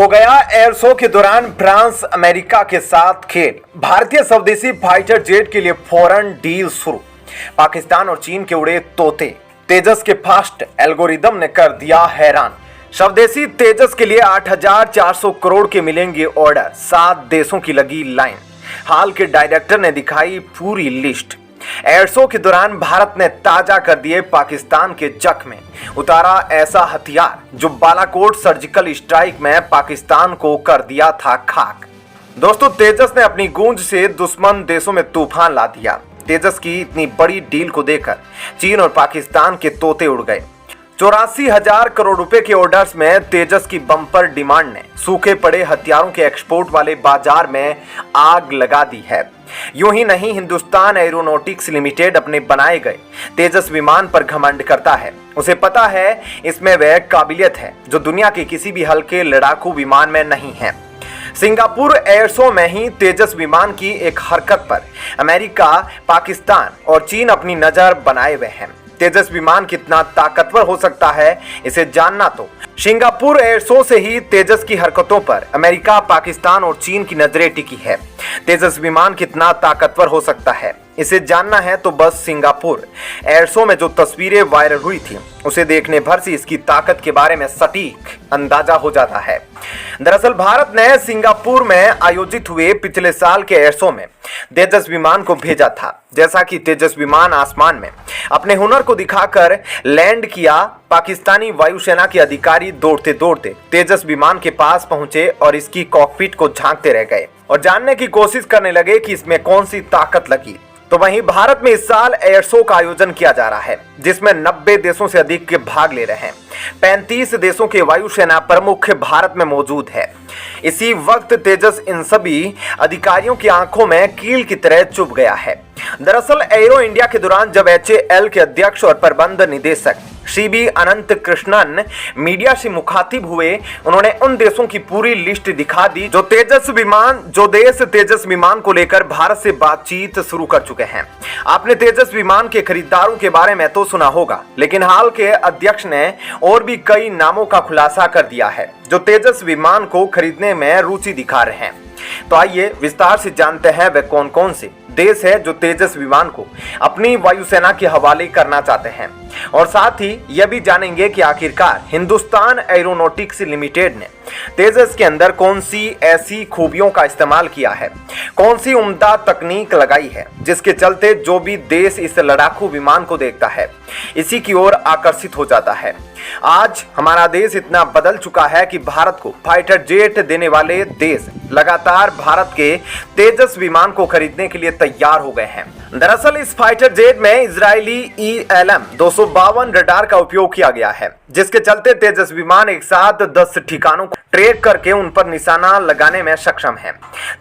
हो गया air show के दौरान फ्रांस अमेरिका के साथ खेल। भारतीय स्वदेशी फाइटर जेट के लिए फौरन डील शुरू। पाकिस्तान और चीन के उड़े तोते। तेजस के फास्ट एल्गोरिदम ने कर दिया हैरान। स्वदेशी तेजस के लिए 8,400 करोड़ के मिलेंगे ऑर्डर। 7 देशों की लगी लाइन। हाल के डायरेक्टर ने दिखाई पूरी लिस्ट। एयर शो के दौरान भारत ने ताजा कर दिए पाकिस्तान के जख्म। उतारा ऐसा हथियार जो बालाकोट सर्जिकल स्ट्राइक में पाकिस्तान को कर दिया था खाक। दोस्तों, तेजस ने अपनी गूंज से दुश्मन देशों में तूफान ला दिया। तेजस की इतनी बड़ी डील को देखकर चीन और पाकिस्तान के तोते उड़ गए। 84,000 करोड़ रुपए के ऑर्डर्स में तेजस की बम्पर डिमांड ने सूखे पड़े हथियारों के एक्सपोर्ट वाले बाजार में आग लगा दी है। यूं ही नहीं, हिंदुस्तान एरोनॉटिक्स लिमिटेड अपने बनाए गए तेजस विमान पर घमंड करता है। उसे पता है इसमें वह काबिलियत है जो दुनिया के किसी भी हल्के लड़ाकू विमान में नहीं है। सिंगापुर एयर शो में ही तेजस विमान की एक हरकत पर अमेरिका, पाकिस्तान और चीन अपनी नजर बनाए हुए हैं। तेजस विमान कितना ताकतवर हो सकता है, इसे जानना तो सिंगापुर एयर शो से ही तेजस की हरकतों पर अमेरिका, पाकिस्तान और चीन की नजरें टिकी है। तेजस विमान कितना ताकतवर हो सकता है, इसे जानना है तो बस सिंगापुर एयर शो में जो तस्वीरें वायरल हुई थी उसे देखने भर से इसकी ताकत के बारे में सटीक अंदाजा हो जाता है। दरअसल भारत ने सिंगापुर में आयोजित हुए पिछले साल के एयर शो में तेजस विमान को भेजा था। जैसा कि तेजस विमान आसमान में अपने हुनर को दिखाकर लैंड किया, पाकिस्तानी वायुसेना के अधिकारी दौड़ते दौड़ते तेजस विमान के पास पहुंचे और इसकी कॉकपिट को झांकते रह गए और जानने की कोशिश करने लगे कि इसमें कौन सी ताकत लगी। तो वहीं भारत में इस साल एयर शो का आयोजन किया जा रहा है जिसमें 90 देशों से अधिक के भाग ले रहे हैं। 35 देशों के वायुसेना प्रमुख भारत में मौजूद है। इसी वक्त तेजस इन सभी अधिकारियों की आंखों में कील की तरह चुभ गया है। दरअसल एरो इंडिया के दौरान जब HAL के अध्यक्ष और प्रबंध निदेशक CB अनंत कृष्णन मीडिया से मुखातिब हुए, उन्होंने उन देशों की पूरी लिस्ट दिखा दी जो देश तेजस विमान को लेकर भारत से बातचीत शुरू कर चुके हैं। आपने तेजस विमान के खरीदारों के बारे में तो सुना होगा, लेकिन हाल के अध्यक्ष ने और भी कई नामों का खुलासा कर दिया है जो तेजस विमान को खरीदने में रुचि दिखा रहे हैं। तो आइए विस्तार से जानते हैं वे कौन कौन से देश है जो तेजस विमान को अपनी वायुसेना के हवाले करना चाहते हैं, और साथ ही यह भी जानेंगे कि आखिरकार हिंदुस्तान एरोनॉटिक्स लिमिटेड ने तेजस के अंदर कौन सी ऐसी खूबियों का इस्तेमाल किया है, कौन सी उम्दा तकनीक लगाई है जिसके चलते जो भी देश इस लड़ाकू विमान को देखता है इसी की ओर आकर्षित हो जाता है। आज हमारा देश इतना बदल चुका है कि भारत को फाइटर जेट देने वाले देश लगातार भारत के तेजस विमान को खरीदने के लिए तैयार हो गए हैं। दरअसल इस फाइटर जेट में इजरायली ELM 252 रडार का उपयोग किया गया है, जिसके चलते तेजस विमान एक साथ 10 ठिकानों को ट्रैक करके उन पर निशाना लगाने में सक्षम है।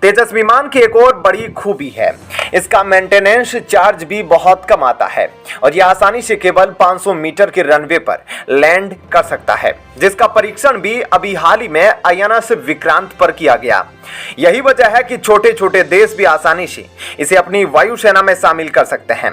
तेजस विमान की एक और बड़ी खूबी है, इसका मेंटेनेंस चार्ज भी बहुत कम आता है और यह आसानी से केवल 500 मीटर के रनवे पर लैंड कर सकता है, जिसका परीक्षण भी अभी हाल ही में INS विक्रांत पर किया गया। यही वजह है कि छोटे छोटे देश भी आसानी से इसे अपनी वायुसेना में शामिल कर सकते हैं।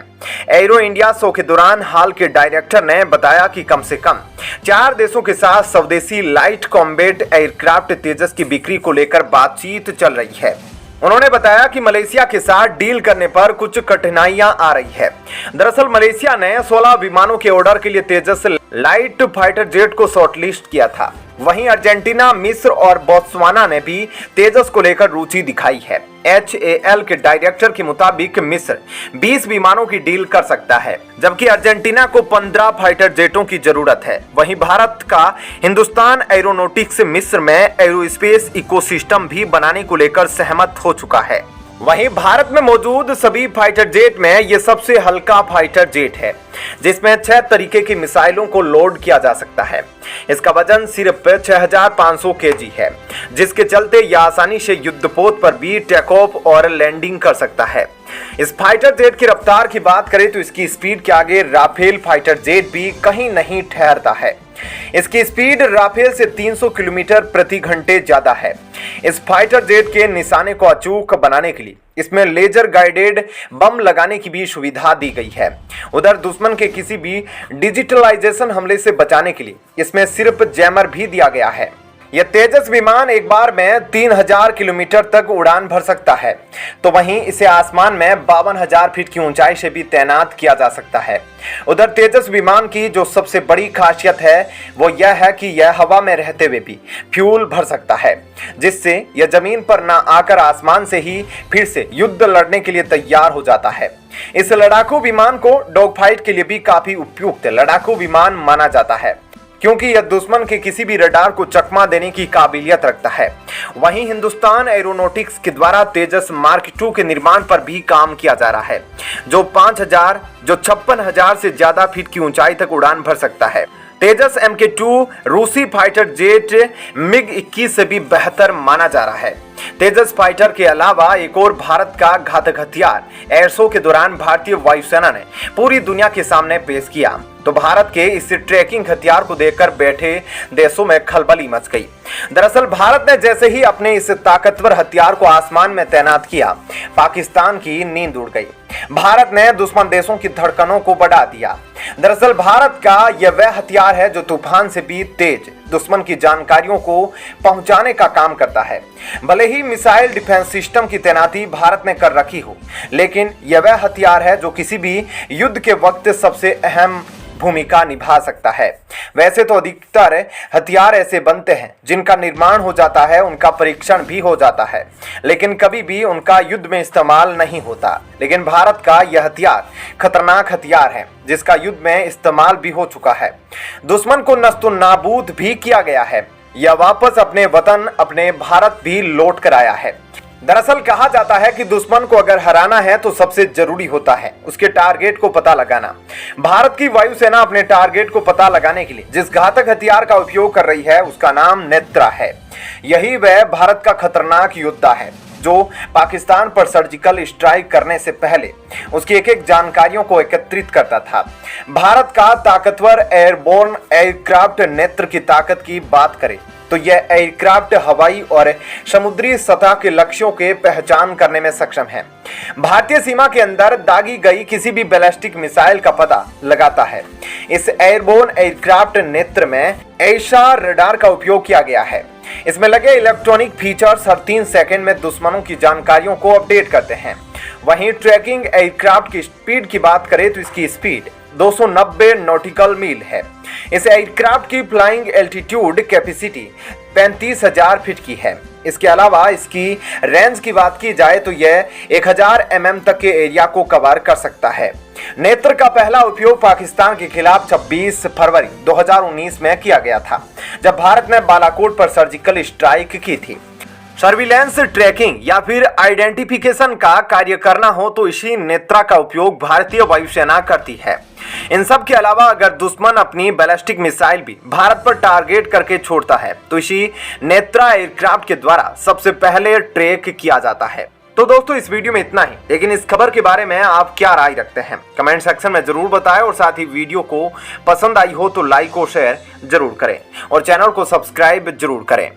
एरो इंडिया शो के दौरान हाल के डायरेक्टर ने बताया कि कम से कम 4 देशों के साथ स्वदेशी लाइट कॉम्बैट एयरक्राफ्ट तेजस की बिक्री को लेकर बातचीत चल रही है। उन्होंने बताया कि मलेशिया के साथ डील करने पर कुछ कठिनाइयां आ रही है। दरअसल मलेशिया ने 16 विमानों के ऑर्डर के लिए तेजस लाइट फाइटर जेट को शॉर्टलिस्ट किया था। वहीं अर्जेंटीना, मिस्र और बोत्सवाना ने भी तेजस को लेकर रुचि दिखाई है। HAL के डायरेक्टर के मुताबिक मिस्र 20 विमानों की डील कर सकता है, जबकि अर्जेंटीना को 15 फाइटर जेटों की जरूरत है। वहीं भारत का हिंदुस्तान एरोनॉटिक्स मिस्र में एरोस्पेस इकोसिस्टम भी बनाने को लेकर सहमत हो चुका है। वहीं भारत में मौजूद सभी फाइटर जेट में ये सबसे हल्का फाइटर जेट है, जिसमें 6 तरीके की मिसाइलों को लोड किया जा सकता है। इसका वजन सिर्फ 6,500 kg है, जिसके चलते यह आसानी से युद्धपोत पर भी टेक ऑफ और लैंडिंग कर सकता है। इस फाइटर जेट की रफ्तार की बात करें तो इसकी स्पीड के आगे राफेल फाइटर जेट भी कहीं नहीं ठहरता है। इसकी स्पीड राफेल से 300 किलोमीटर प्रति घंटे ज्यादा है। इस फाइटर जेट के निशाने को अचूक बनाने के लिए इसमें लेजर गाइडेड बम लगाने की भी सुविधा दी गई है। उधर दुश्मन के किसी भी डिजिटलाइजेशन हमले से बचाने के लिए इसमें सिर्फ जैमर भी दिया गया है। यह तेजस विमान एक बार में 3000 किलोमीटर तक उड़ान भर सकता है, तो वहीं इसे आसमान में 52,000 फीट की ऊंचाई से भी तैनात किया जा सकता है। उधर तेजस विमान की जो सबसे बड़ी खासियत है वो यह है कि यह हवा में रहते हुए भी फ्यूल भर सकता है, जिससे यह जमीन पर ना आकर आसमान से ही फिर से युद्ध लड़ने के लिए तैयार हो जाता है। इस लड़ाकू विमान को डॉग फाइट के लिए भी काफी उपयुक्त लड़ाकू विमान माना जाता है, क्योंकि यह दुश्मन के किसी भी रडार को चकमा देने की काबिलियत रखता है। वहीं हिंदुस्तान एरोनॉटिक्स के द्वारा तेजस मार्क 2 के निर्माण पर भी काम किया जा रहा है, जो 56,000 से ज्यादा फीट की ऊंचाई तक उड़ान भर सकता है। तेजस MK2 रूसी फाइटर जेट MiG-21 से भी बेहतर माना जा रहा है। तेजस फाइटर के अलावा एक और भारत का घातक हथियार एयर शो के दौरान भारतीय वायुसेना ने पूरी दुनिया के सामने पेश किया, तो भारत के इस ट्रैकिंग हथियार को देखकर बैठे देशों में खलबली मच गई। दरअसल भारत ने जैसे ही अपने इस ताकतवर हथियार को आसमान में तैनात किया, पाकिस्तान की नींद उड़ गई। भारत ने दुश्मन देशों की धड़कनों को बढ़ा दिया। दरअसल भारत का यह वह हथियार है जो तूफान से भी तेज दुश्मन की जानकारियों को पहुंचाने का काम करता है। भले ही मिसाइल डिफेंस सिस्टम की तैनाती भारत ने कर रखी हो, लेकिन यह वह हथियार है जो किसी भी युद्ध के वक्त सबसे अहम भूमिका निभा सकता है। वैसे तो अधिकतर हथियार ऐसे बनते हैं जिनका निर्माण हो जाता है, उनका परीक्षण भी हो जाता है, लेकिन कभी भी उनका युद्ध में इस्तेमाल नहीं होता। लेकिन भारत का यह हथियार खतरनाक हथियार है जिसका युद्ध में इस्तेमाल भी हो चुका है। दुश्मन को नस्तो नाबूद भी किया गया है। यह वापस अपने वतन अपने भारत भी लौट कर आया है। दरअसल कहा जाता है कि दुश्मन को अगर हराना है तो सबसे जरूरी होता है उसके टारगेट को पता लगाना। भारत की वायुसेना अपने टारगेट को पता लगाने के लिए जिस घातक हथियार का उपयोग कर रही है उसका नाम नेत्रा है। यही वह भारत का खतरनाक योद्धा है जो पाकिस्तान पर सर्जिकल स्ट्राइक करने से पहले उसकी एक जानकारियों को एकत्रित करता था। भारत का ताकतवर एयरबोर्न एयरक्राफ्ट नेत्र की ताकत की बात करें तो यह एयरक्राफ्ट हवाई और समुद्री सतह के लक्ष्यों के पहचान करने में सक्षम है। भारतीय सीमा के अंदर दागी गई किसी भी बैलिस्टिक मिसाइल का पता लगाता है। इस एयरबोर्न एयरक्राफ्ट नेत्र में ऐसा रडार का उपयोग किया गया है। इसमें लगे इलेक्ट्रॉनिक फीचर्स हर 3 सेकंड में दुश्मनों की जानकारियों को अपडेट करते हैं। वहीं ट्रैकिंग एयरक्राफ्ट की स्पीड की बात करें तो इसकी स्पीड 290 नॉटिकल मील है। इस एयरक्राफ्ट की फ्लाइंग एल्टीट्यूड कैपेसिटी 35,000 फीट की है। इसके अलावा इसकी रेंज की बात की जाए तो यह 1000 mm तक के एरिया को कवर कर सकता है। नेत्र का पहला उपयोग पाकिस्तान के खिलाफ 26 फरवरी 2019 में किया गया था, जब भारत ने बालाकोट पर सर्जिकल स्ट्राइक की थी। सर्विलेंस, ट्रैकिंग या फिर आइडेंटिफिकेशन का कार्य करना हो तो इसी नेत्रा का उपयोग भारतीय वायुसेना करती है। इन सब के अलावा अगर दुश्मन अपनी बैलिस्टिक मिसाइल भी भारत पर टारगेट करके छोड़ता है तो इसी नेत्रा एयरक्राफ्ट के द्वारा सबसे पहले ट्रैक किया जाता है। तो दोस्तों इस वीडियो में इतना ही, लेकिन इस खबर के बारे में आप क्या राय रखते हैं कमेंट सेक्शन में जरूर बताएं, और साथ ही वीडियो को पसंद आई हो तो लाइक और शेयर जरूर करें और चैनल को सब्सक्राइब जरूर करें।